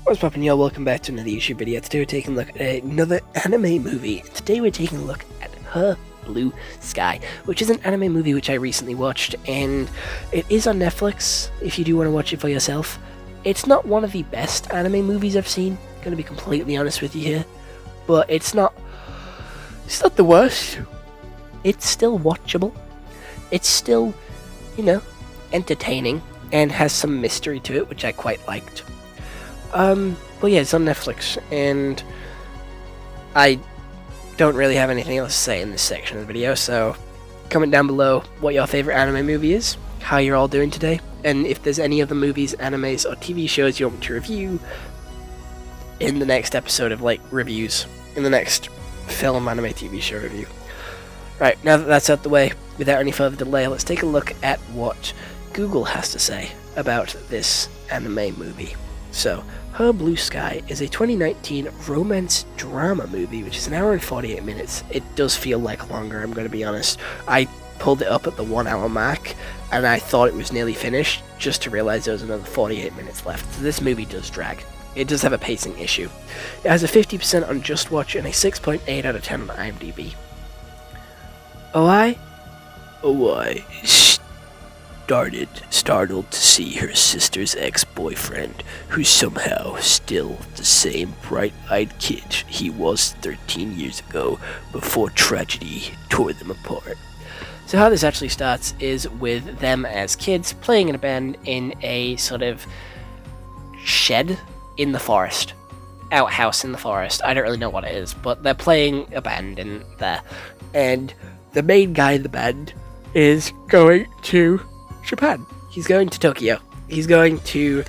What's poppin', y'all? Welcome back to another YouTube video. Today we're taking a look at another anime movie. Today we're taking a look at Her Blue Sky, which is an anime movie which I recently watched, and it is on Netflix if you do want to watch it for yourself. It's not one of the best anime movies I've seen, gonna be completely honest with you here, but it's not the worst. It's still watchable. It's still, entertaining, and has some mystery to it, which I quite liked. But yeah, it's on Netflix, and I don't really have anything else to say in this section of the video, so comment down below what your favorite anime movie is, how you're all doing today, and if there's any other movies, animes, or TV shows you want me to review in the next episode of, reviews, in the next film, anime, TV show review. Right, now that that's out the way, without any further delay, let's take a look at what Google has to say about this anime movie. So, Her Blue Sky is a 2019 romance drama movie, which is an hour and 48 minutes. It does feel like longer, I'm going to be honest. I pulled it up at the 1 hour mark, and I thought it was nearly finished, just to realize there was another 48 minutes left. So this movie does drag. It does have a pacing issue. It has a 50% on Just Watch and a 6.8 out of 10 on IMDb. OI startled to see her sister's ex-boyfriend, who's somehow still the same bright-eyed kid he was 13 years ago before tragedy tore them apart. So how this actually starts is with them as kids playing in a band in a sort of shed in the forest. Outhouse in the forest. I don't really know what it is, but they're playing a band in there. And the main guy in the band is going to Japan. He's going to Tokyo. He's going to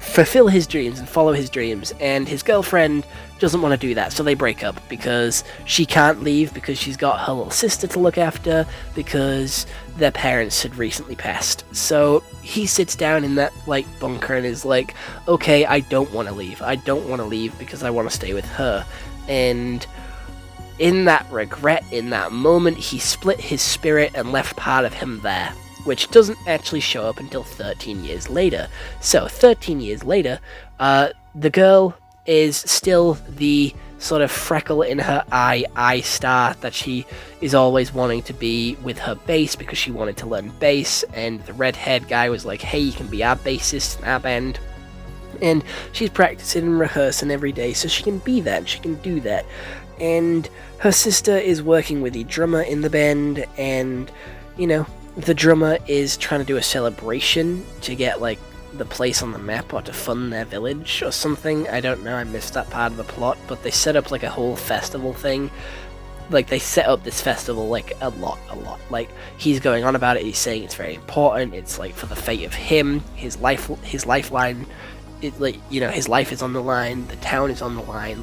fulfill his dreams and follow his dreams, and his girlfriend doesn't want to do that, so they break up because she can't leave because she's got her little sister to look after because their parents had recently passed. So he sits down in that bunker and is like, okay, I don't want to leave. I don't want to leave because I want to stay with her. And in that regret, in that moment, he split his spirit and left part of him there, which doesn't actually show up until 13 years later. So, 13 years later, the girl is still the sort of freckle in her eye star that she is always wanting to be with her bass because she wanted to learn bass, and the redhead guy was like, hey, you can be our bassist in our band. And she's practicing and rehearsing every day so she can be that, and she can do that. And her sister is working with the drummer in the band, and, the drummer is trying to do a celebration to get, the place on the map or to fund their village or something. I don't know, I missed that part of the plot, but they set up, a whole festival thing. They set up this festival, a lot. He's going on about it, he's saying it's very important, it's, for the fate of him, his lifeline, his life is on the line, the town is on the line,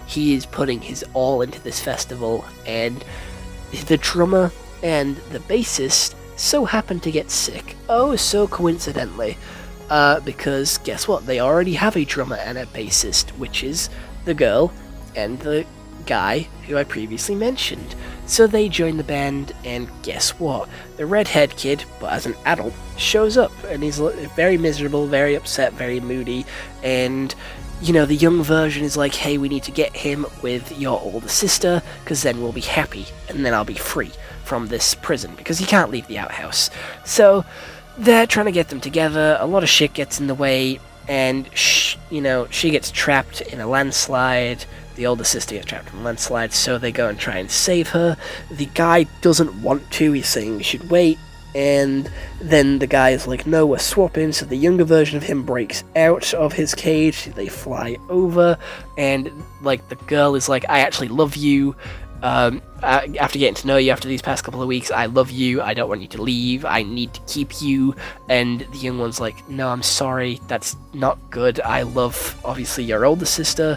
he is putting his all into this festival, and the drummer and the bassist so happen to get sick. Oh, so coincidentally. Because guess what? They already have a drummer and a bassist, which is the girl and the guy who I previously mentioned. So they join the band, and guess what? The redhead kid, but as an adult, shows up, and he's very miserable, very upset, very moody, and the young version is like, hey, we need to get him with your older sister, because then we'll be happy, and then I'll be free from this prison, because he can't leave the outhouse. So they're trying to get them together, a lot of shit gets in the way, and, she gets trapped in a landslide, the older sister gets trapped in a landslide, so they go and try and save her. The guy doesn't want to, he's saying we should wait, and then the guy is like, no, we're swapping, so the younger version of him breaks out of his cage, they fly over, and, the girl is like, I actually love you, after getting to know you after these past couple of weeks, I love you, I don't want you to leave, I need to keep you, and the young one's like, no, I'm sorry, that's not good, I love, obviously, your older sister,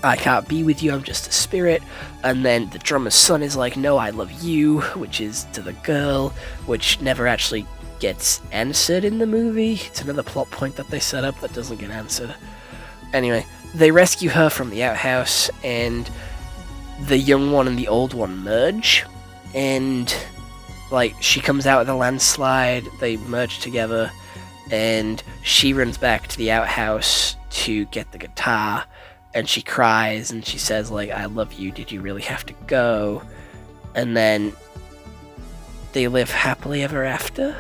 I can't be with you, I'm just a spirit. And then the drummer's son is like, no, I love you, which is to the girl, which never actually gets answered in the movie. It's another plot point that they set up that doesn't get answered. Anyway, they rescue her from the outhouse, and the young one and the old one merge, and she comes out of the landslide, they merge together, and she runs back to the outhouse to get the guitar, and she cries and she says, like, I love you, did you really have to go? And then they live happily ever after,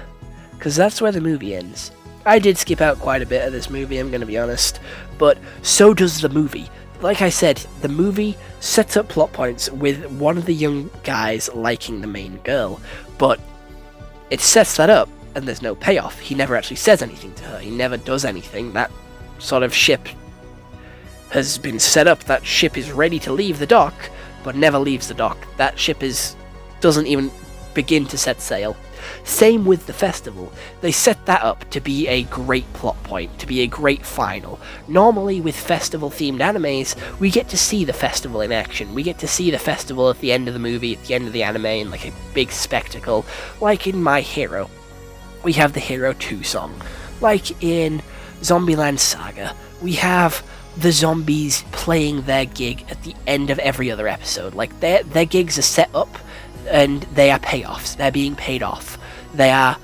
because that's where the movie ends. I did skip out quite a bit of this movie, I'm going to be honest, but so does the movie. Like I said, the movie sets up plot points with one of the young guys liking the main girl, but it sets that up and there's no payoff. He never actually says anything to her, he never does anything. That sort of ship has been set up, that ship is ready to leave the dock, but never leaves the dock. That ship doesn't even begin to set sail. Same with the festival. They set that up to be a great plot point, to be a great final. Normally with festival-themed animes, we get to see the festival in action. We get to see the festival at the end of the movie, at the end of the anime, in like a big spectacle. Like in My Hero, we have the Hero 2 song. Like in Zombieland Saga, we have the zombies playing their gig at the end of every other episode. Like their gigs are set up, and they are payoffs. They're being paid off. They are,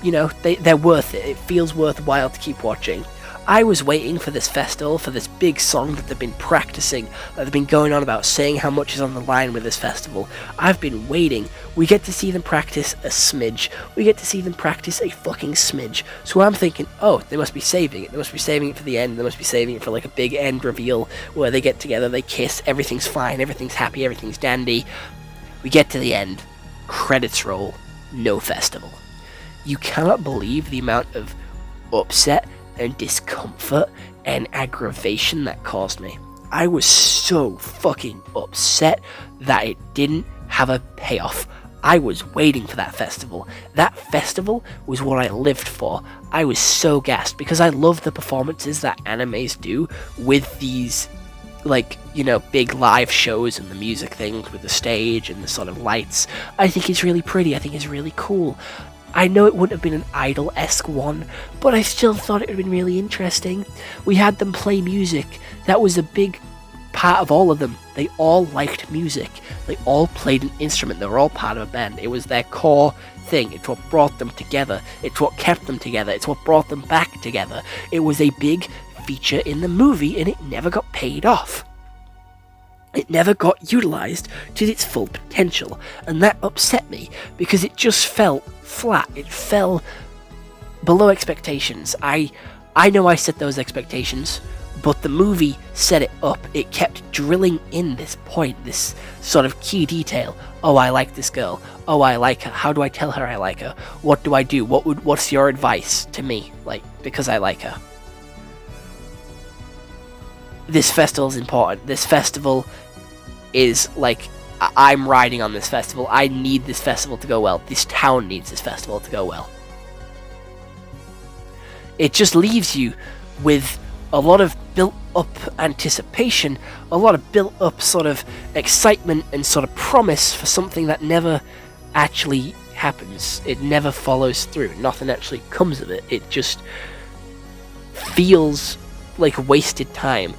they're worth it. It feels worthwhile to keep watching. I was waiting for this festival, for this big song that they've been practicing, that they've been going on about, saying how much is on the line with this festival. I've been waiting. We get to see them practice a smidge. We get to see them practice a fucking smidge. So I'm thinking, oh, they must be saving it. They must be saving it for the end. They must be saving it for like a big end reveal where they get together, they kiss, everything's fine, everything's happy, everything's dandy. We get to the end, credits roll, no festival. You cannot believe the amount of upset and discomfort and aggravation that caused me. I was so fucking upset that it didn't have a payoff. I was waiting for that festival. That festival was what I lived for. I was so gassed because I love the performances that animes do with these big live shows and the music things with the stage and the sort of lights. I think it's really pretty. I think it's really cool. I know it wouldn't have been an Idol-esque one, but I still thought it would have been really interesting. We had them play music. That was a big part of all of them. They all liked music. They all played an instrument. They were all part of a band. It was their core thing. It's what brought them together. It's what kept them together. It's what brought them back together. It was a big feature in the movie, and it never got paid off. It never got utilized to its full potential, and that upset me because it just felt flat. It fell below expectations. I know I set those expectations, but the movie set it up. It kept drilling in this point, this sort of key detail. Oh, I like this girl. Oh, I like her. How do I tell her I like her? What do I do? What's your advice to me? Because I like her. This festival is important. This festival is I'm riding on this festival. I need this festival to go well. This town needs this festival to go well. It just leaves you with a lot of built-up anticipation, a lot of built-up sort of excitement and sort of promise for something that never actually happens. It never follows through. Nothing actually comes of it. It just feels like wasted time.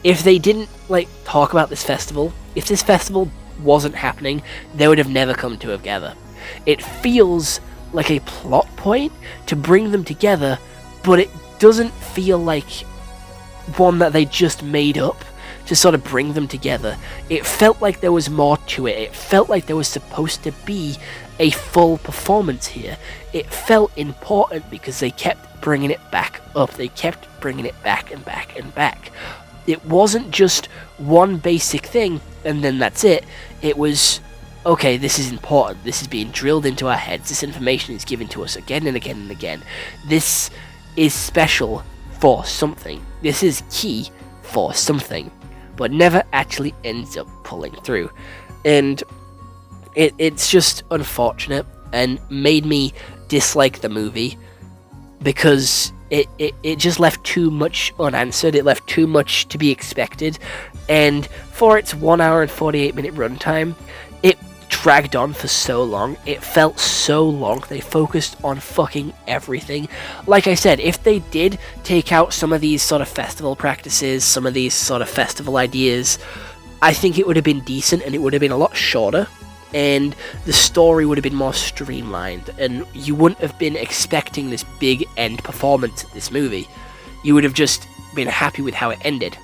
If they didn't talk about this festival, if this festival wasn't happening, they would have never come together. It feels like a plot point to bring them together, but it doesn't feel like one that they just made up to sort of bring them together. It felt like there was more to it. It felt like there was supposed to be a full performance here. It felt important because they kept bringing it back up. They kept bringing it back and back and back. It wasn't just one basic thing and then that's it. It was, okay, this is important. This is being drilled into our heads. This information is given to us again and again and again. This is special for something. This is key for something, but never actually ends up pulling through. And it's just unfortunate and made me dislike the movie because it just left too much unanswered. It left too much to be expected, and for its 1 hour and 48 minute runtime, it dragged on for so long. It felt so long. They focused on fucking everything. Like I said, if they did take out some of these sort of festival practices, some of these sort of festival ideas, I think it would have been decent and it would have been a lot shorter, and the story would have been more streamlined, and you wouldn't have been expecting this big end performance of this movie. You would have just been happy with how it ended.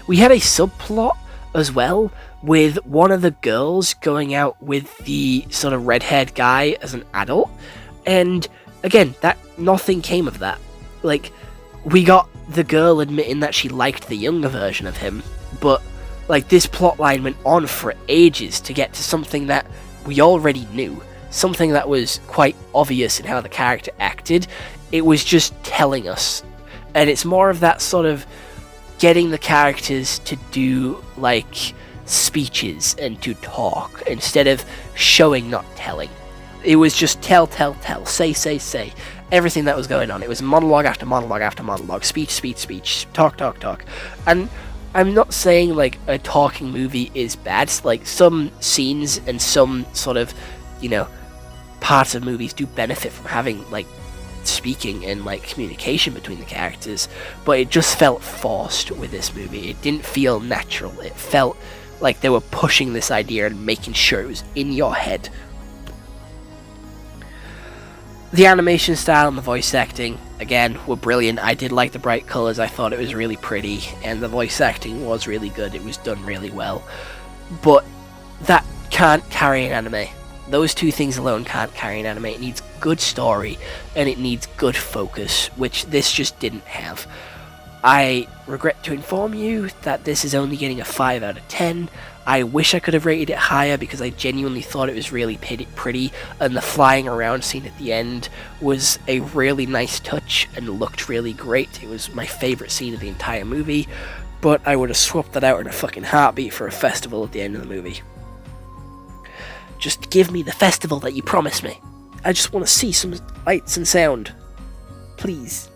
We had a subplot as well, with one of the girls going out with the sort of red-haired guy as an adult, and again, that nothing came of that. Like, we got the girl admitting that she liked the younger version of him, but like, this plotline went on for ages to get to something that we already knew, something that was quite obvious in how the character acted. It was just telling us, and it's more of that sort of getting the characters to do like speeches and to talk instead of showing, not telling. It was just tell, say everything that was going on. It was monologue after monologue after monologue, speech, talk. And I'm not saying like a talking movie is bad. Like, some scenes and some sort of, you know, parts of movies do benefit from having like speaking and like communication between the characters, but it just felt forced with this movie. It didn't feel natural. It felt like they were pushing this idea and making sure it was in your head. The animation style and the voice acting, again, were brilliant. I did like the bright colors. I thought it was really pretty, and the voice acting was really good. It was done really well. But that can't carry an anime. Those two things alone can't carry an anime. It needs good story, and it needs good focus, which this just didn't have. I regret to inform you that this is only getting a 5 out of 10. I wish I could have rated it higher, because I genuinely thought it was really pretty, and the flying around scene at the end was a really nice touch and looked really great. It was my favourite scene of the entire movie, but I would have swapped that out in a fucking heartbeat for a festival at the end of the movie. Just give me the festival that you promised me. I just want to see some lights and sound. Please.